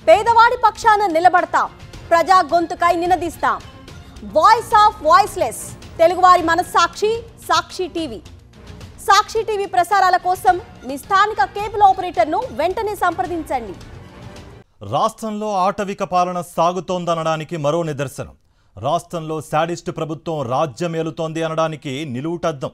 పేదవాడి పక్షాన నిలబడతాం, ప్రజా గొంతుకై నినదిస్తాం. వాయిస్ ఆఫ్ వాయిస్లెస్, తెలుగువారి మనస్సాక్షి సాక్షి టీవీ. సాక్షి టీవీ ప్రసారాల కోసం మీ స్థానిక కేబుల్ ఆపరేటర్ను వెంటనే సంప్రదించండి. రాష్ట్రంలో ఆటవిక పాలన సాగుతోందనడానికి మరో నిదర్శనం. రాష్ట్రంలో శాడిస్ట్ ప్రభుత్వం రాజ్యం ఏలుతోంది అనడానికి నిలువుటద్దం.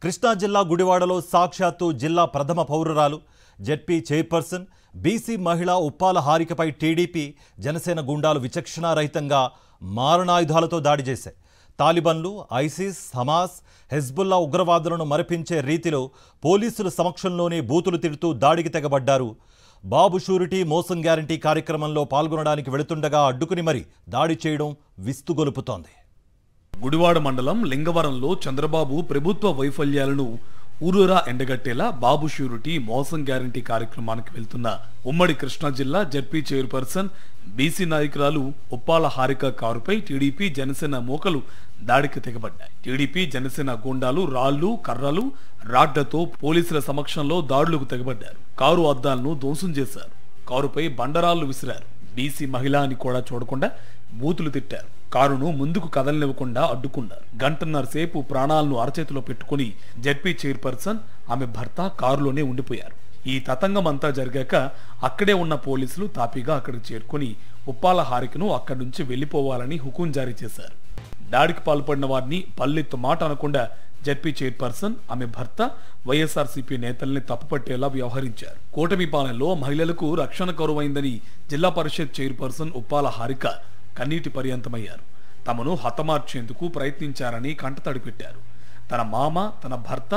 కృష్ణా జిల్లా గుడివాడలో సాక్షాత్తు జిల్లా ప్రథమ పౌరురాలు, జెడ్పీ చైర్పర్సన్, బీసీ మహిళ ఉప్పాల హారికపై టీడీపీ జనసేన గుండాలు విచక్షణారహితంగా మారణాయుధాలతో దాడి చేశాయి. తాలిబన్లు, ఐసిస్, హమాస్, హెజ్బుల్లా ఉగ్రవాదులను మరిపించే రీతిలో పోలీసుల సమక్షంలోనే బూతులు తిడుతూ దాడికి తెగబడ్డారు. బాబు షూరిటీ మోసం గ్యారంటీ కార్యక్రమంలో పాల్గొనడానికి వెళుతుండగా అడ్డుకుని మరి దాడి చేయడం విస్తుగొలుపుతోంది. గుడివాడ మండలం లింగవరంలో చంద్రబాబు ప్రభుత్వ వైఫల్యాలను ఊరూరా ఎండగట్టేలా బాబు షూరిటీ మోసం గ్యారంటీ కార్యక్రమానికి వెళ్తున్న ఉమ్మడి కృష్ణా జిల్లా జెడ్పీ చైర్పర్సన్, బీసీ నాయకురాలు ఉప్పాల హారిక కారుపై టీడీపీ జనసేన మూకలు దాడికి తెగబడ్డాయి. టీడీపీ జనసేన గూండాలు రాళ్లు, కర్రలు, రాడ్లతో పోలీసుల సమక్షంలో దాడులకు తెగబడ్డారు. కారు అద్దాలను ధ్వంసం చేశారు. కారుపై బండరాళ్లు విసిరారు. బీసీ మహిళ అని కూడా చూడకుండా బూతులు తిట్టారు. కారును ముందుకు కదలనివ్వకుండా అడ్డుకున్నారు. గంటన్నర సేపు ప్రాణాలను అరచేతిలో పెట్టుకుని జెడ్పీ చైర్పర్సన్, ఆమె భర్త కారులోనే ఉండిపోయారు. ఈ తతంగం అంతా జరిగాక అక్కడే ఉన్న పోలీసులు తాపీగా అక్కడికి చేరుకుని ఉప్పాల హారికను అక్కడి నుంచి వెళ్లిపోవాలని హుకుం జారీ చేశారు. దాడికి పాల్పడిన వారిని పల్లెత్తు మాట అనకుండా జెడ్పీ చైర్పర్సన్, ఆమె భర్త, వైఎస్ఆర్సీపీ నేతల్ని తప్పుపట్టేలా వ్యవహరించారు. కూటమిపాలనలో మహిళలకు రక్షణ కరువైందని జిల్లా పరిషత్ చైర్పర్సన్ ఉప్పాల హారిక కన్నీటి పర్యంతమయ్యారు. తమను హతమార్చేందుకు ప్రయత్నించారని కంటతడి పెట్టారు. తన మామ, తన భర్త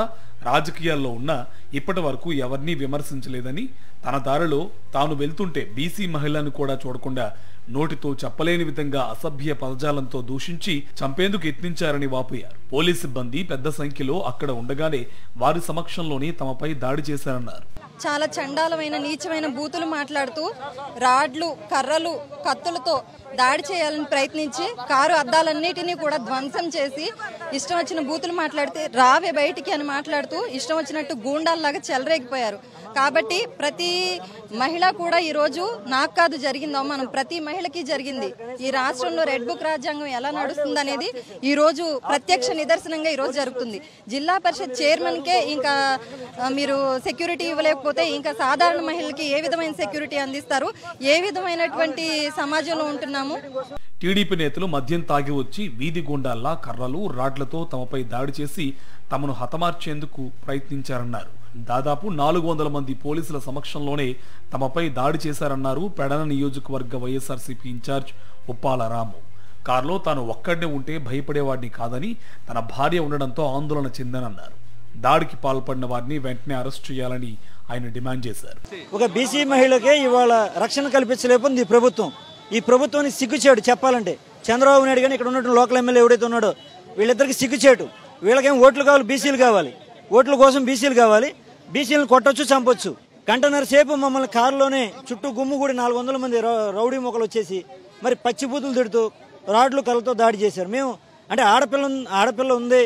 రాజకీయాల్లో ఉన్న ఇప్పటి వరకు ఎవరినీ విమర్శించలేదని, తన దారిలో తాను వెళ్తుంటే బీసీ మహిళను కూడా చూడకుండా నోటితో చెప్పలేని విధంగా అసభ్య పదజాలంతో దూషించి చంపేందుకు యత్నించారని వాపోయారు. పోలీస్ సిబ్బంది పెద్ద సంఖ్యలో అక్కడ ఉండగానే వారి సమక్షంలోనే తమపై దాడి చేశారన్నారు. చాలా చండాలమైన నీచమైన బూతులు మాట్లాడుతూ రాడ్లు, కర్రలు, కత్తులతో దాడి చేయాలని ప్రయత్నించి కారు అద్దాలన్నిటినీ కూడా ధ్వంసం చేసి ఇష్టం వచ్చిన బూతులు మాట్లాడితే రావే బయటికి అని మాట్లాడుతూ ఇష్టం వచ్చినట్టు గూండాల్లాగా చెలరేగిపోయారు. కాబట్టి ప్రతి మహిళ కూడా ఈరోజు నాకు కాదు జరిగింది అవమానం, ప్రతి మహిళకి జరిగింది. ఈ రాష్ట్రంలో రెడ్ బుక్ రాజ్యాంగం ఎలా నడుస్తుంది అనేది ఈ రోజు ప్రత్యక్ష నిదర్శనంగా ఈరోజు జరుగుతుంది. జిల్లా పరిషత్ చైర్మన్ కే ఇంకా మీరు సెక్యూరిటీ ఇవ్వలేకపోతే ఇంకా సాధారణ మహిళలకి ఏ విధమైన సెక్యూరిటీ అందిస్తారు? ఏ విధమైనటువంటి సమాజంలో ఉంటున్నాము? టీడీపీ నేతలు మద్యం తాగి వచ్చి వీధి గుండాల్లా కర్రలు, రాడ్లతో తమపై దాడి చేసి తమను హతమార్చేందుకు ప్రయత్నించారన్నారు. దాదాపు 400 మంది పోలీసుల సమక్షంలోనే తమపై దాడి చేశారన్నారు పెడన నియోజకవర్గ వైఎస్ఆర్సీపీ ఇన్ఛార్జ్ ఉప్పాల రాము. కారులో తాను ఒక్కడే ఉంటే భయపడేవాడిని కాదని, తన భార్య ఉండడంతో ఆందోళన చెందానన్నారు. దాడికి పాల్పడిన వారిని వెంటనే అరెస్ట్ చేయాలని ఆయన డిమాండ్ చేశారు. ఒక బీసీ మహిళకే ఇవాళ రక్షణ కల్పించలేకపోయింది ఈ ప్రభుత్వం. ఈ ప్రభుత్వాన్ని సిగ్గుచేటు చెప్పాలంటే చంద్రబాబు నాయుడు కానీ ఇక్కడ ఉన్నటువంటి లోకల్ ఎమ్మెల్యే ఎవడైతే ఉన్నాడో వీళ్ళిద్దరికి సిగ్గుచేటు. వీళ్ళకేం ఓట్లు కావాలి, బీసీలు కావాలి, ఓట్ల కోసం బీసీలు కావాలి. బీసీలను కొట్టొచ్చు, చంపొచ్చు. గంటన్నర సేపు మమ్మల్ని కారులోనే చుట్టూ గుమ్ముగూడి 400 మంది రౌడీ మొక్కలు వచ్చేసి మరి పచ్చిబూతులు తిడుతూ రాడ్లు కళ్ళతో దాడి చేశారు. మేము అంటే ఆడపిల్ల ఉంది,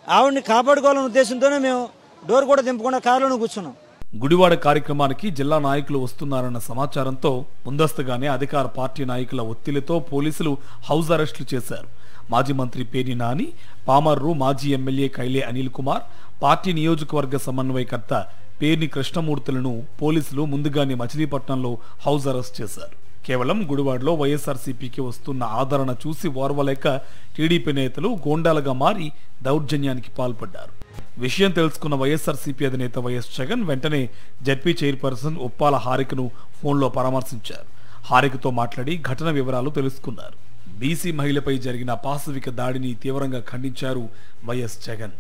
ఆవిడని కాపాడుకోవాలనే ఉద్దేశంతోనే మేము డోర్ కూడా దింపకుండా కారులోనే కూర్చున్నాం. గుడివాడ కార్యక్రమానికి జిల్లా నాయకులు వస్తున్నారన్న సమాచారంతో ముందస్తుగానే అధికార పార్టీ నాయకుల ఒత్తిడితో పోలీసులు హౌస్ అరెస్టులు చేశారు. మాజీ మంత్రి పేర్ని నాని, పామర్రు మాజీ ఎమ్మెల్యే కైలే అనిల్ కుమార్, పార్టీ నియోజకవర్గ సమన్వయకర్త పేర్ని కృష్ణమూర్తులను పోలీసులు ముందుగానే మచిలీపట్నంలో హౌస్ అరెస్ట్ చేశారు. కేవలం గుడివాడలో వైఎస్ఆర్సీపీకి వస్తున్న ఆదరణ చూసి ఓర్వలేక టీడీపీ నేతలు గోండాలుగా మారి దౌర్జన్యానికి పాల్పడ్డారు. విషయం తెలుసుకున్న వైఎస్ఆర్సీపీ అధినేత వైఎస్ జగన్ వెంటనే జెడ్పీ చైర్పర్సన్ ఉప్పాల హారికను ఫోన్లో పరామర్శించారు. హారికతో మాట్లాడి ఘటన వివరాలు తెలుసుకున్నారు. బీసీ మహిళపై జరిగిన పాశవిక దాడిని తీవ్రంగా ఖండించారు వైఎస్ జగన్.